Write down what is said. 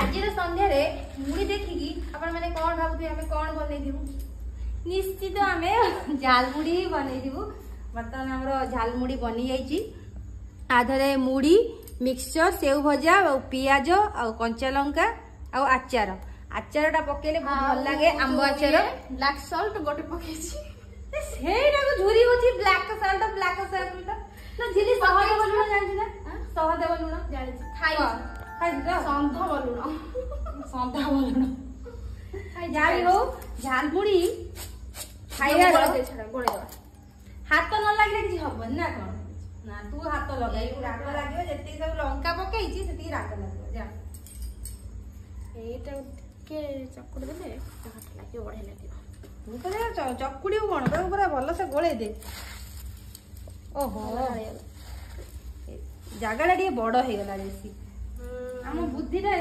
आज संध्या मुड़ी देखिकी आपण मैंने कौन भावुथे आम कौन बनईबू निश्चित आम झालमुड़ी ही बनईबू। बर्तमान आमर झालमुड़ी बनी जाइए आधे मुड़ी मिक्सचर सेव भजा पियाज आ कंचा लंका आ आचार आचारटा पकेले बहुत भल लगे आंब आचार ब्लैक सॉल्ट गोटे पकेछि सेटा को झुरी होची ब्लैक सॉल्ट ना झिली सहज बोलुना जानछि ना सहज बोलुना जानि खाइ खाइ संध बोलुना संधा बोलुना जाई हो झालमुड़ी खाइया गोळे हाथ न लागले कि हबन ना कोन ना तू हाथ लगाई राग लागियो जति सब लंका पकेइछि सेति राग लागियो जा एटा के चकुड़ देले हाथ लागियो बढ़े लागियो तू करे चकुड़ी कोन तो पूरा भलो से गोळे दे ओहो जागाटा टे बड़ हो गला बेसी आम बुद्धिटा